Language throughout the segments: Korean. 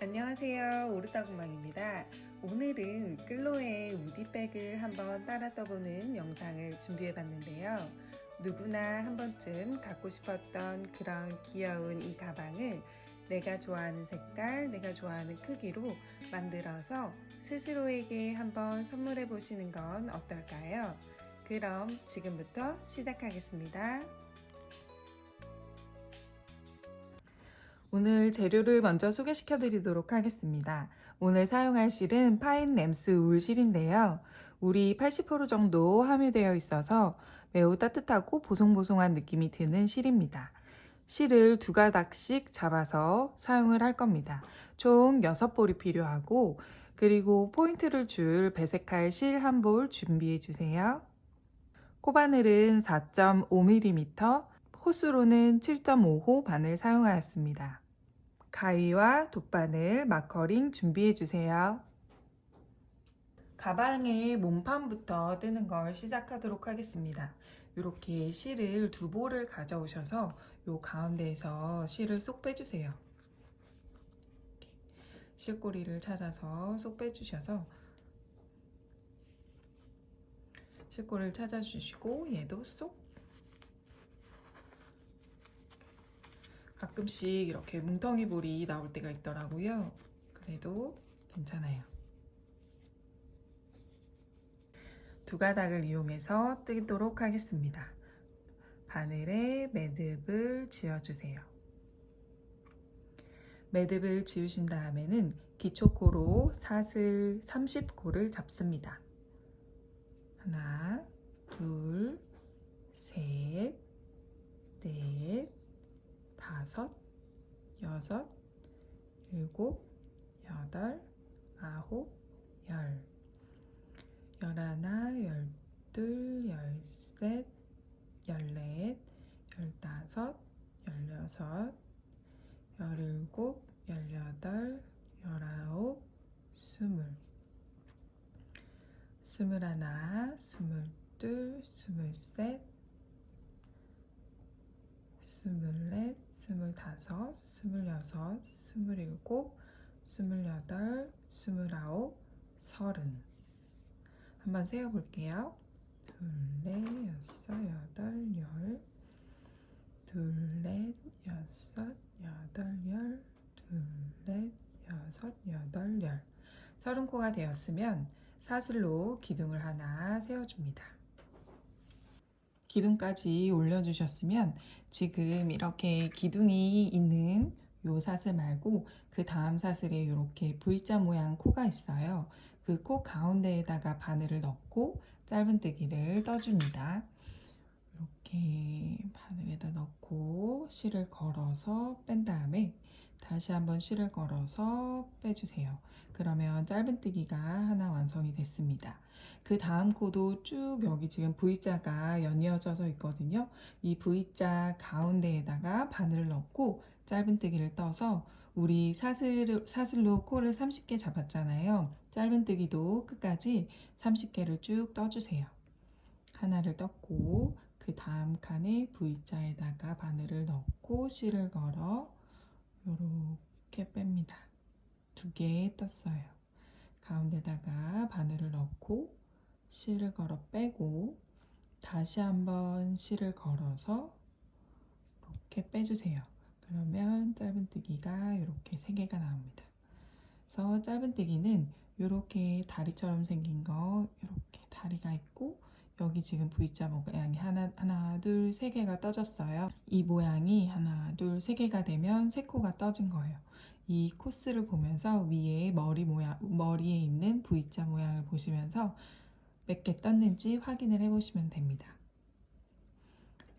안녕하세요, 오르다구망입니다. 오늘은 클로에 우디백을 한번 따라 떠보는 영상을 준비해 봤는데요. 누구나 한 번쯤 갖고 싶었던 그런 귀여운 이 가방을 내가 좋아하는 색깔, 내가 좋아하는 크기로 만들어서 스스로에게 한번 선물해 보시는 건 어떨까요? 그럼 지금부터 시작하겠습니다. 오늘 재료를 먼저 소개시켜 드리도록 하겠습니다. 오늘 사용할 실은 파인 램스 울 실인데요. 울이 80% 정도 함유되어 있어서 매우 따뜻하고 보송보송한 느낌이 드는 실입니다. 실을 두 가닥씩 잡아서 사용을 할 겁니다. 총 6볼이 필요하고, 그리고 포인트를 줄 배색할 실 한 볼 준비해 주세요. 코바늘은 4.5mm, 호스로는 7.5호 바늘 사용하였습니다. 가위와 돗바늘, 마커링 준비해 주세요. 가방의 몸판부터 뜨는 걸 시작하도록 하겠습니다. 이렇게 실을 두 볼을 가져오셔서 요 가운데에서 실을 쏙 빼주세요. 실꼬리를 찾아서 쏙 빼주셔서 실꼬리를 찾아주시고 얘도 쏙. 가끔씩 이렇게 뭉텅이 볼이 나올 때가 있더라고요. 그래도 괜찮아요. 두 가닥을 이용해서 뜨도록 하겠습니다. 바늘에 매듭을 지어주세요. 매듭을 지우신 다음에는 기초코로 사슬 30코를 잡습니다. 하나, 둘, 셋, 넷, 다섯, 여섯, 일곱, 여덟, 아홉, 열, 열하나, 열둘, 열셋, 열넷, 열다섯, 열여섯, 열일곱, 열여덟, 열아홉, 스물, 스물하나, 스물둘, 스물셋, 스물넷, 스물다섯, 스물여섯, 스물일곱, 스물여덟, 스물아홉, 서른. 한번 세어볼게요. 둘, 넷, 여섯, 여덟, 열, 둘, 넷, 여섯, 여덟, 열, 둘, 넷, 여섯, 여덟, 열. 30코가 되었으면 사슬로 기둥을 하나 세워줍니다. 기둥까지 올려주셨으면 지금 이렇게 기둥이 있는 요 사슬 말고 그 다음 사슬에 이렇게 V자 모양 코가 있어요. 그 코 가운데에다가 바늘을 넣고 짧은뜨기를 떠줍니다. 이렇게 바늘에다 넣고 실을 걸어서 뺀 다음에 다시 한번 실을 걸어서 빼주세요. 그러면 짧은뜨기가 하나 완성이 됐습니다. 그 다음 코도 쭉 여기 지금 V자가 연이어져서 있거든요. 이 V자 가운데에다가 바늘을 넣고 짧은뜨기를 떠서 우리 사슬로 코를 30개 잡았잖아요. 짧은뜨기도 끝까지 30개를 쭉 떠주세요. 하나를 떴고 그 다음 칸에 V자에다가 바늘을 넣고 실을 걸어 이렇게 뺍니다. 2개 떴어요. 가운데다가 바늘을 넣고 실을 걸어 빼고 다시 한번 실을 걸어서 이렇게 빼주세요. 그러면 짧은뜨기가 이렇게 3개가 나옵니다. 그래서 짧은뜨기는 이렇게 다리처럼 생긴 거 이렇게 다리가 있고 여기 지금 V자 모양이 하나, 둘, 3개가 떠졌어요. 이 모양이 하나, 둘, 3개가 되면 3코가 떠진 거예요. 이 코스를 보면서 위에 머리에 있는 V자 모양을 보시면서 몇 개 떴는지 확인을 해보시면 됩니다.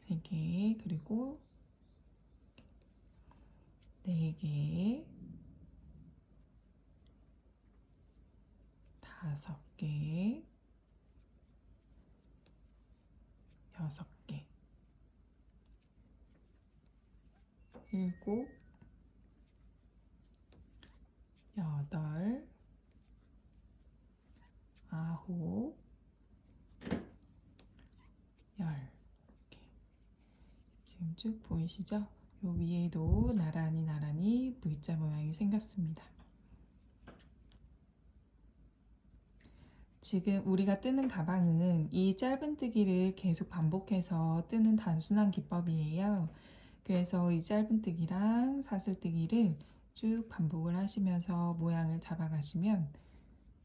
3개, 그리고 4개, 5개, 6개, 7, 8, 9, 10. 이렇게 지금 쭉 보이시죠? 요 위에도 나란히 V자 모양이 생겼습니다. 지금 우리가 뜨는 가방은 이 짧은뜨기를 계속 반복해서 뜨는 단순한 기법이에요. 그래서 이 짧은뜨기랑 사슬뜨기를 쭉 반복을 하시면서 모양을 잡아가시면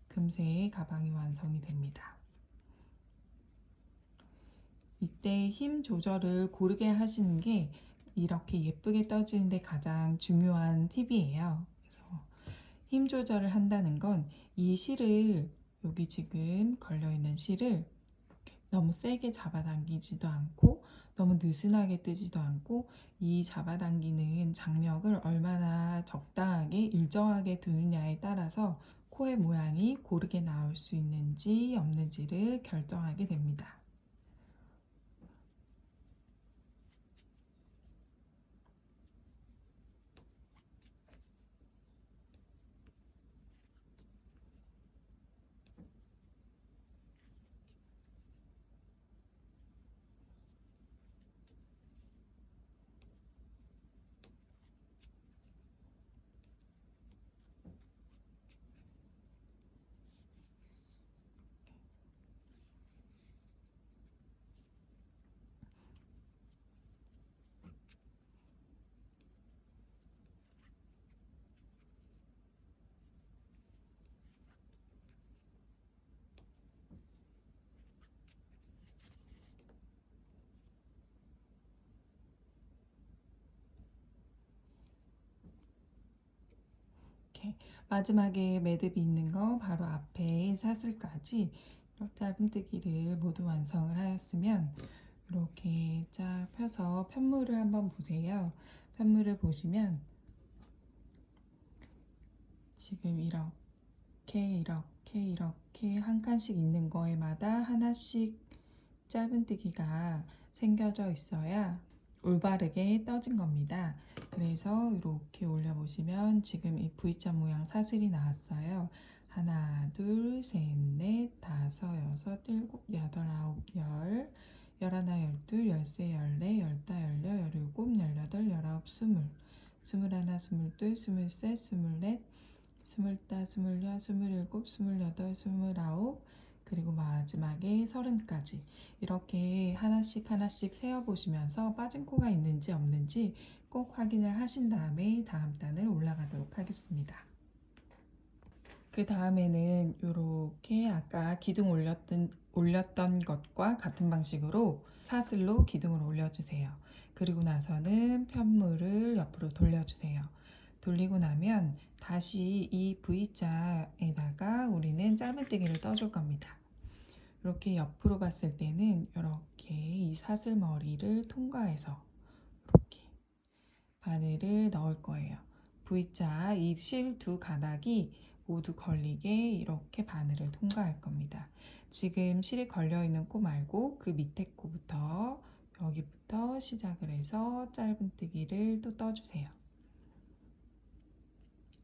금세 가방이 완성이 됩니다. 이때 힘 조절을 고르게 하시는 게 이렇게 예쁘게 떠지는데 가장 중요한 팁이에요. 그래서 힘 조절을 한다는 건 이 실을, 여기 지금 걸려있는 실을 너무 세게 잡아당기지도 않고 너무 느슨하게 뜨지도 않고, 이 잡아당기는 장력을 얼마나 적당하게 일정하게 두느냐에 따라서 코의 모양이 고르게 나올 수 있는지 없는지를 결정하게 됩니다. 이렇게 마지막에 매듭이 있는 거 바로 앞에 사슬까지 짧은뜨기를 모두 완성을 하였으면, 이렇게 쫙 펴서 편물을 한번 보세요. 편물을 보시면 지금 이렇게 한 칸씩 있는 거에마다 하나씩 짧은뜨기가 생겨져 있어야 올바르게 떠진 겁니다. 그래서 이렇게 올려보시면 지금 이 V자 모양 사슬이 나왔어요. 하나, 둘, 셋, 넷, 다섯, 여섯, 일곱, 여덟, 아홉, 열, 열하나, 열둘, 열세, 열네, 열다, 열여, 열일곱, 열여덟, 열아홉, 스물, 스물하나, 스물둘, 스물셋, 스물넷, 스물다, 스물여, 스물일곱, 스물여덟, 스물아홉, 그리고 마지막에 30까지 이렇게 하나씩 세어보시면서 빠진 코가 있는지 없는지 꼭 확인을 하신 다음에 다음 단을 올라가도록 하겠습니다. 그 다음에는 이렇게 아까 기둥 올렸던 것과 같은 방식으로 사슬로 기둥을 올려주세요. 그리고 나서는 편물을 옆으로 돌려주세요. 돌리고 나면 다시 이 V자에다가 우리는 짧은뜨기를 떠줄 겁니다. 이렇게 옆으로 봤을 때는 이렇게 이 사슬 머리를 통과해서 이렇게 바늘을 넣을 거예요. V자 이 실 두 가닥이 모두 걸리게 이렇게 바늘을 통과할 겁니다. 지금 실이 걸려 있는 코 말고 그 밑에 코부터, 여기부터 시작을 해서 짧은뜨기를 또 떠주세요.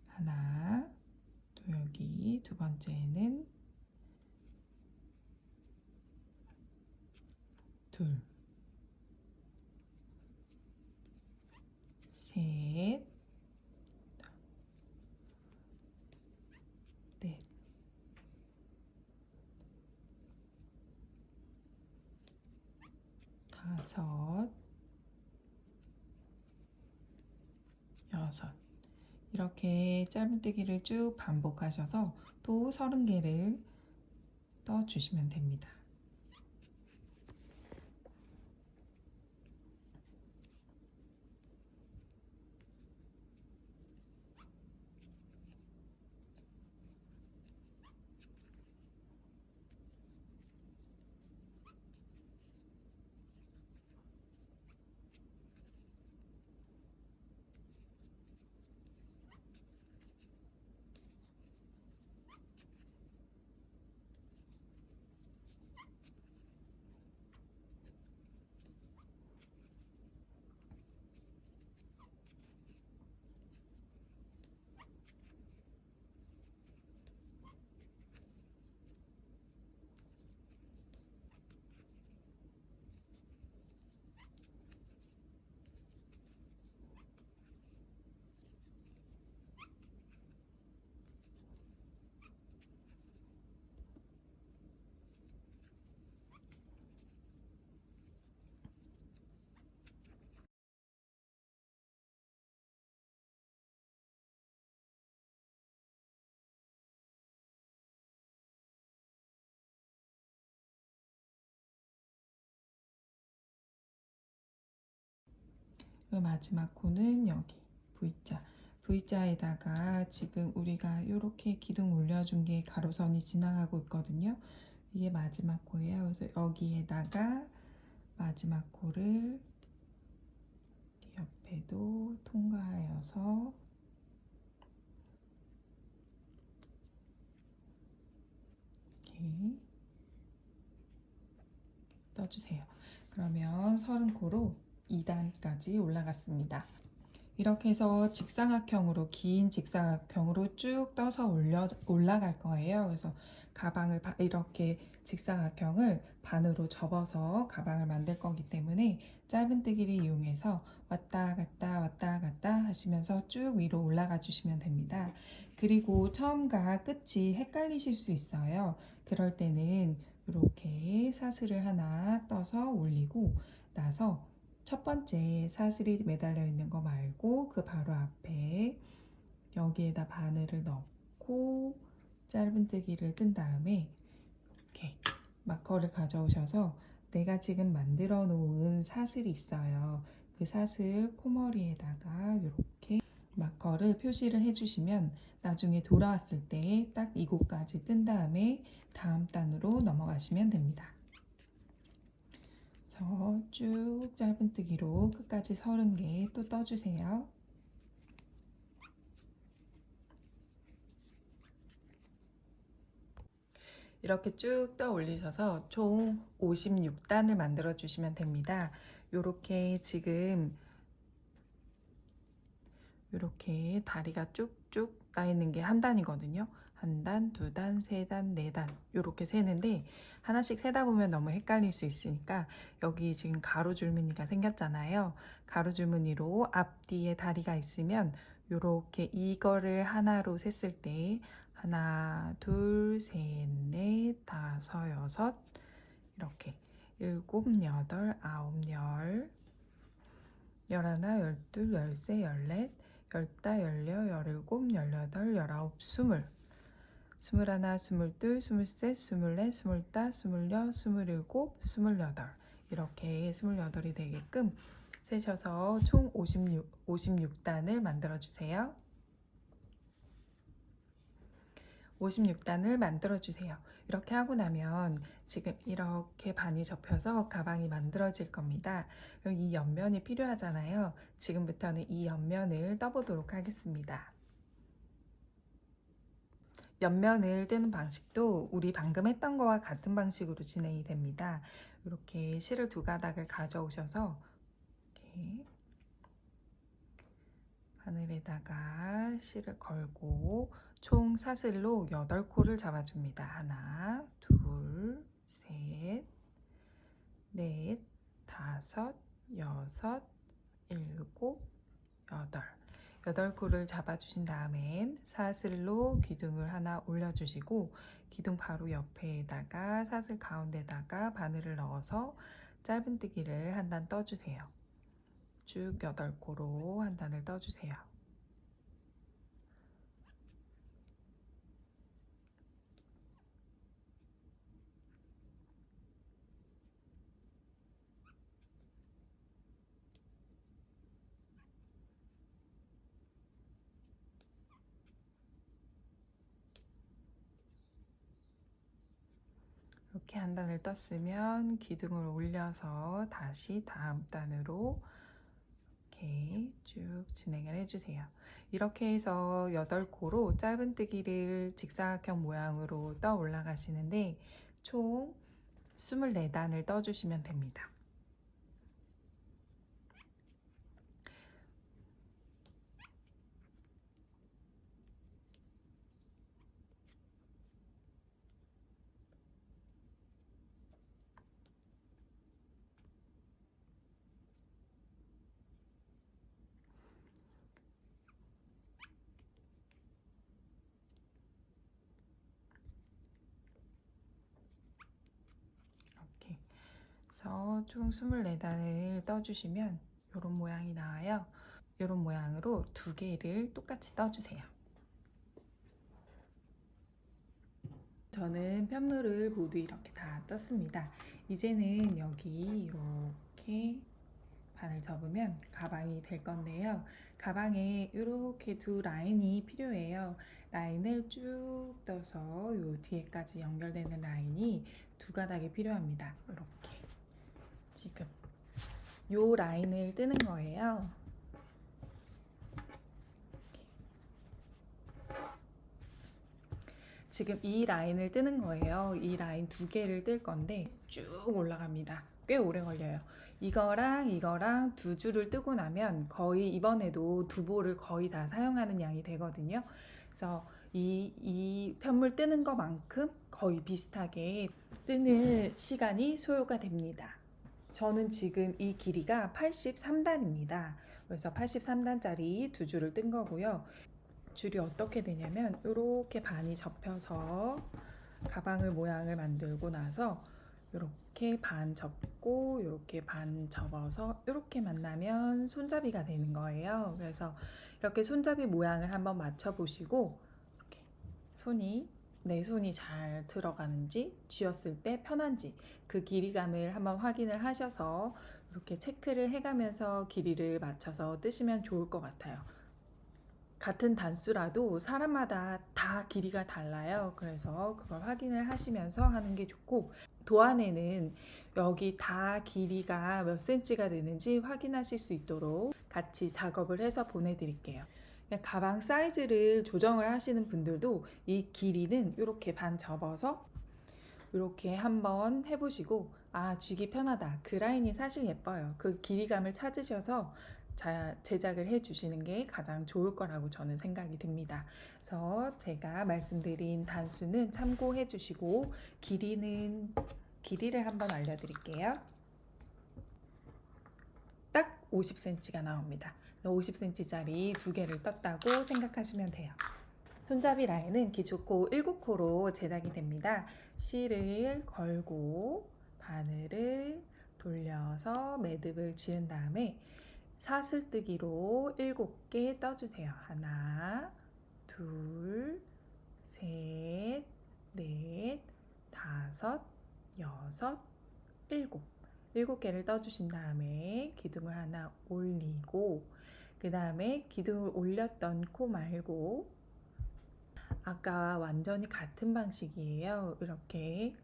하나, 또 여기 두 번째는 둘, 셋, 넷, 다섯, 여섯. 이렇게 짧은뜨기를 쭉 반복하셔서 또 30개를 떠주시면 됩니다. 그리고 마지막 코는 여기 V자. V자에다가 지금 우리가 이렇게 기둥 올려준 게 가로선이 지나가고 있거든요. 이게 마지막 코예요. 그래서 여기에다가 마지막 코를 옆에도 통과하여서 이렇게 떠주세요. 그러면 30코로 2단까지 올라갔습니다. 이렇게 해서 직사각형으로 긴 직사각형으로 쭉 떠서 올라갈 거예요. 그래서 가방을 이렇게 직사각형을 반으로 접어서 가방을 만들 거기 때문에 짧은뜨기를 이용해서 왔다 갔다 하시면서 쭉 위로 올라가 주시면 됩니다. 그리고 처음과 끝이 헷갈리실 수 있어요. 그럴 때는 이렇게 사슬을 하나 떠서 올리고 나서 첫 번째 사슬이 매달려 있는 거 말고 그 바로 앞에 여기에다 바늘을 넣고 짧은뜨기를 뜬 다음에 이렇게 마커를 가져오셔서 내가 지금 만들어 놓은 사슬이 있어요. 그 사슬 코머리에다가 이렇게 마커를 표시를 해주시면 나중에 돌아왔을 때 딱 이곳까지 뜬 다음에 다음 단으로 넘어가시면 됩니다. 그래서 쭉 짧은뜨기로 끝까지 30개 또 떠주세요. 이렇게 쭉 떠 올리셔서 총 56단을 만들어 주시면 됩니다. 요렇게 지금 이렇게 다리가 쭉쭉 나 있는 게 한 단이거든요. 한 단, 두 단, 세 단, 네 단 이렇게 세는데 하나씩 세다 보면 너무 헷갈릴 수 있으니까 여기 지금 가로줄무늬가 생겼잖아요. 가로줄무늬로 앞뒤에 다리가 있으면 이렇게 이거를 하나로 셌을 때 하나, 둘, 셋, 넷, 다섯, 여섯 이렇게 일곱, 여덟, 아홉, 열, 열하나, 열둘, 열세, 열넷, 열다, 열여, 열일곱, 열여덟, 열아홉, 스물, 스물하나, 스물둘, 스물셋, 스물넷, 스물다, 스물여, 스물일곱, 스물여덟 이렇게 28이 되게끔 세셔서 총 56단을 만들어 주세요. 56단을 만들어 주세요. 이렇게 하고 나면 지금 이렇게 반이 접혀서 가방이 만들어질 겁니다. 그럼 이 옆면이 필요하잖아요. 지금부터는 이 옆면을 떠보도록 하겠습니다. 옆면을 떼는 방식도 우리 방금 했던 거와 같은 방식으로 진행이 됩니다. 이렇게 실을 두 가닥을 가져오셔서 이렇게 바늘에다가 실을 걸고 총 사슬로 8코를 잡아줍니다. 하나, 둘, 셋, 넷, 다섯, 여섯, 일곱, 여덟. 8코를 잡아주신 다음엔 사슬로 기둥을 하나 올려주시고 기둥 바로 옆에다가 사슬 가운데다가 바늘을 넣어서 짧은뜨기를 한 단 떠주세요. 쭉 8코로 한 단을 떠주세요. 이렇게 한 단을 떴으면 기둥을 올려서 다시 다음 단으로 이렇게 쭉 진행을 해주세요. 이렇게 해서 8코로 짧은뜨기를 직사각형 모양으로 떠 올라가시는데 총 24단을 떠주시면 됩니다. 이렇게 그래서 총 24단을 떠주시면 이런 모양이 나와요. 이런 모양으로 2개를 똑같이 떠주세요. 저는 편물을 모두 이렇게 다 떴습니다. 이제는 여기 이렇게 반을 접으면 가방이 될 건데요. 가방에 이렇게 두 라인이 필요해요. 라인을 쭉 떠서 요 뒤에까지 연결되는 라인이 두 가닥이 필요합니다. 이렇게 지금 요 라인을 뜨는 거예요. 지금 이 라인을 뜨는 거예요. 이 라인 두 개를 뜰 건데 쭉 올라갑니다. 꽤 오래 걸려요. 이거랑 두 줄을 뜨고 나면 거의 이번에도 두 볼을 거의 다 사용하는 양이 되거든요. 그래서 이 편물 뜨는 것만큼 거의 비슷하게 뜨는 시간이 소요가 됩니다. 저는 지금 이 길이가 83단입니다. 그래서 83단짜리 두 줄을 뜬 거고요. 줄이 어떻게 되냐면 이렇게 반이 접혀서 가방을 모양을 만들고 나서 이렇게 반 접고 이렇게 반 접어서 이렇게 만나면 손잡이가 되는 거예요. 그래서 이렇게 손잡이 모양을 한번 맞춰 보시고 이렇게 내 손이 잘 들어가는지 쥐었을 때 편한지 그 길이감을 한번 확인을 하셔서 이렇게 체크를 해가면서 길이를 맞춰서 뜨시면 좋을 것 같아요. 같은 단수라도 사람마다 다 길이가 달라요. 그래서 그걸 확인을 하시면서 하는 게 좋고, 도안에는 여기 다 길이가 몇 cm가 되는지 확인하실 수 있도록 같이 작업을 해서 보내드릴게요. 가방 사이즈를 조정을 하시는 분들도 이 길이는 이렇게 반 접어서 이렇게 한번 해보시고, 아, 쥐기 편하다. 그 라인이 사실 예뻐요. 그 길이감을 찾으셔서 제작을 해주시는 게 가장 좋을 거라고 저는 생각이 듭니다. 그래서 제가 말씀드린 단수는 참고해 주시고, 길이를 한번 알려드릴게요. 딱 50cm가 나옵니다. 50cm짜리 두 개를 떴다고 생각하시면 돼요. 손잡이 라인은 기초코 7코로 제작이 됩니다. 실을 걸고 바늘을 돌려서 매듭을 지은 다음에 사슬뜨기로 7개 떠주세요. 하나, 둘, 셋, 넷, 다섯, 여섯, 일곱. 7개를 떠주신 다음에 기둥을 하나 올리고, 그 다음에 기둥을 올렸던 코 말고 아까 완전히 같은 방식이에요. 이렇게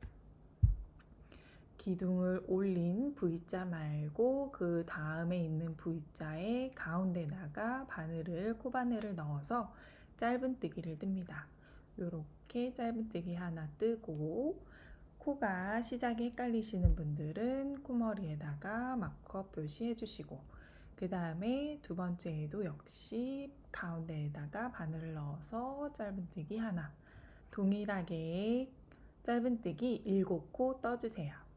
기둥을 올린 V자 말고 그 다음에 있는 V자의 가운데다가 코바늘을 넣어서 짧은뜨기를 뜹니다. 이렇게 짧은뜨기 하나 뜨고, 코가 시작이 헷갈리시는 분들은 코머리에다가 마커 표시해 주시고, 그 다음에 두 번째에도 역시 가운데에다가 바늘을 넣어서 짧은뜨기 하나, 동일하게 짧은뜨기 7코 떠주세요.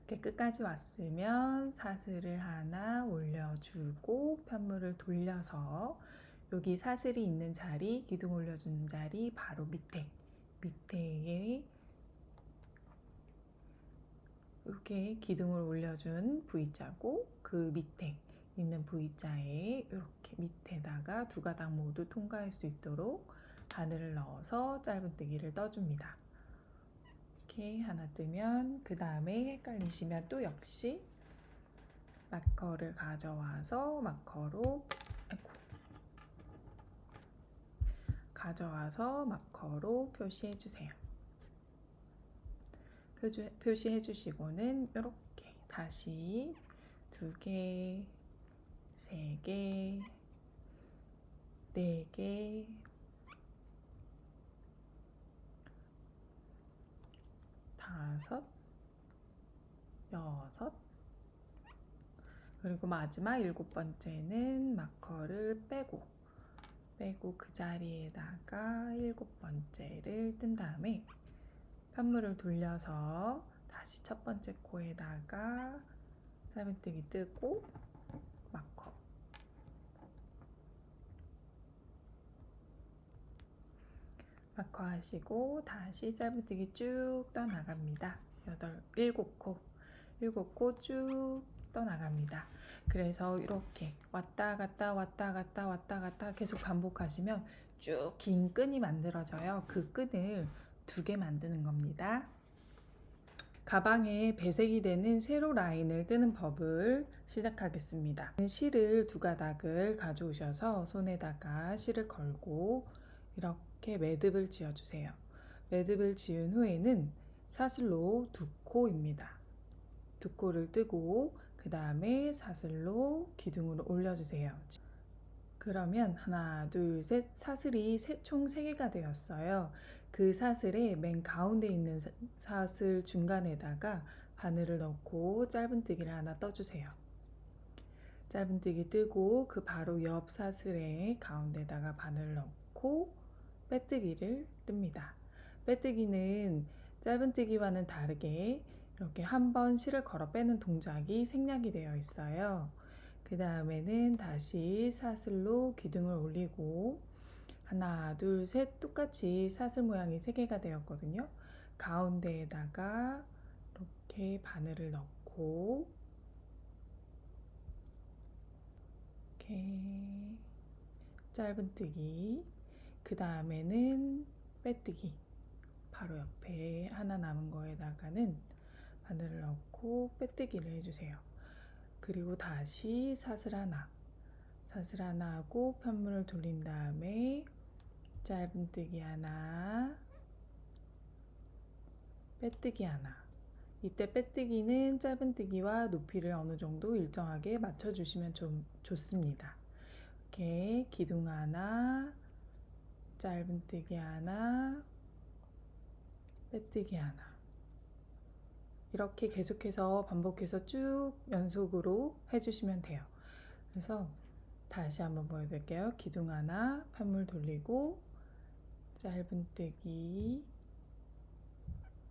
이렇게 끝까지 왔으면 사슬을 하나 올려주고 편물을 돌려서 여기 사슬이 있는 자리, 기둥 올려주는 자리 바로 밑에에 이렇게 기둥을 올려준 V자고, 그 밑에 있는 V자에 이렇게 밑에다가 두 가닥 모두 통과할 수 있도록 바늘을 넣어서 짧은뜨기를 떠줍니다. 이렇게 하나 뜨면 그 다음에 헷갈리시면 또 역시 마커를 가져와서 마커로 표시해 주세요. 표시해 주시고는 이렇게 다시 2개, 3개, 4개, 5, 6, 그리고 마지막 7번째는 마커를 빼고 그 자리에다가 7번째를 뜬 다음에 편물을 돌려서 다시 첫 번째 코에다가 짧은뜨기 뜨고 마커 하시고 다시 짧은뜨기 쭉 떠나갑니다. 7코 쭉 떠나갑니다. 그래서 이렇게 왔다 갔다 계속 반복하시면 쭉 긴 끈이 만들어져요. 그 끈을 2개 만드는 겁니다. 가방에 배색이 되는 세로 라인을 뜨는 법을 시작하겠습니다. 실을 2가닥을 가져오셔서 손에다가 실을 걸고 이렇게 매듭을 지어주세요. 매듭을 지은 후에는 사슬로 2코입니다. 2코를 뜨고 그 다음에 사슬로 기둥으로 올려주세요. 그러면 하나, 둘, 셋 사슬이 총 3개가 되었어요. 그 사슬의 맨 가운데 있는 사슬 중간에다가 바늘을 넣고 짧은뜨기를 하나 떠주세요. 짧은뜨기 뜨고 그 바로 옆 사슬의 가운데다가 바늘을 넣고 빼뜨기를 뜹니다. 빼뜨기는 짧은뜨기와는 다르게 이렇게 한번 실을 걸어 빼는 동작이 생략이 되어 있어요. 그 다음에는 다시 사슬로 기둥을 올리고 하나, 둘, 셋 똑같이 사슬 모양이 3개가 되었거든요. 가운데에다가 이렇게 바늘을 넣고 이렇게 짧은뜨기, 그 다음에는 빼뜨기, 바로 옆에 하나 남은 거에다가는 바늘을 넣고 빼뜨기를 해주세요. 그리고 다시 사슬 하나 하고 편물을 돌린 다음에 짧은뜨기 하나, 빼뜨기 하나. 이때 빼뜨기는 짧은뜨기와 높이를 어느 정도 일정하게 맞춰주시면 좀 좋습니다. 이렇게 기둥 하나, 짧은뜨기 하나, 빼뜨기 하나. 이렇게 계속해서 반복해서 쭉 연속으로 해주시면 돼요. 그래서 다시 한번 보여드릴게요. 기둥 하나, 편물 돌리고 짧은뜨기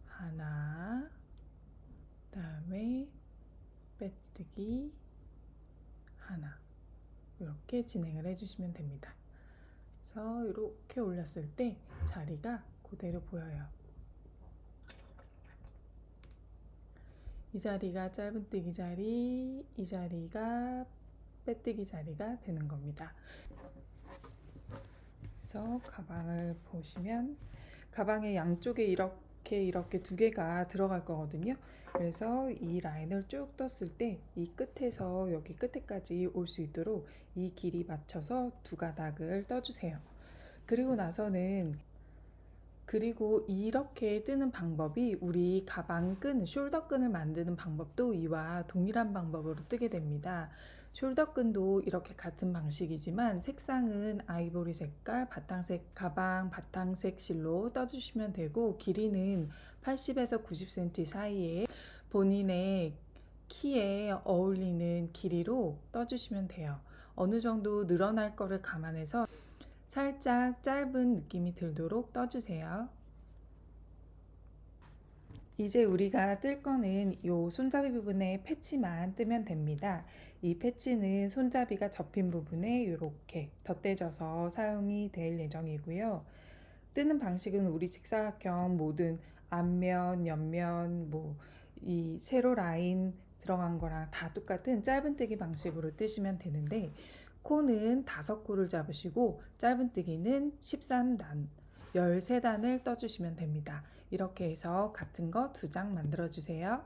하나, 그다음에 빼뜨기 하나, 이렇게 진행을 해주시면 됩니다. 그래서 이렇게 올렸을 때 자리가 그대로 보여요. 이 자리가 짧은뜨기 자리, 이 자리가 빼뜨기 자리가 되는 겁니다. 그래서 가방을 보시면 가방의 양쪽에 이렇게 2개가 들어갈 거거든요. 그래서 이 라인을 쭉 떴을 때 이 끝에서 여기 끝에까지 올 수 있도록 이 길이 맞춰서 2가닥을 떠주세요. 그리고 나서는 이렇게 뜨는 방법이 우리 가방 끈, 숄더 끈을 만드는 방법도 이와 동일한 방법으로 뜨게 됩니다. 숄더 끈도 이렇게 같은 방식이지만 색상은 아이보리 색깔 바탕색 가방 바탕색 실로 떠주시면 되고, 길이는 80에서 90cm 사이에 본인의 키에 어울리는 길이로 떠주시면 돼요. 어느 정도 늘어날 거를 감안해서 살짝 짧은 느낌이 들도록 떠주세요. 이제 우리가 뜰 거는 이 손잡이 부분에 패치만 뜨면 됩니다. 이 패치는 손잡이가 접힌 부분에 이렇게 덧대져서 사용이 될 예정이고요. 뜨는 방식은 우리 직사각형 모든 앞면, 옆면, 이 세로 라인 들어간 거랑 다 똑같은 짧은뜨기 방식으로 뜨시면 되는데, 코는 5코를 잡으시고 짧은뜨기는 13단, 13단을 떠주시면 됩니다. 이렇게 해서 같은 거 2장 만들어 주세요.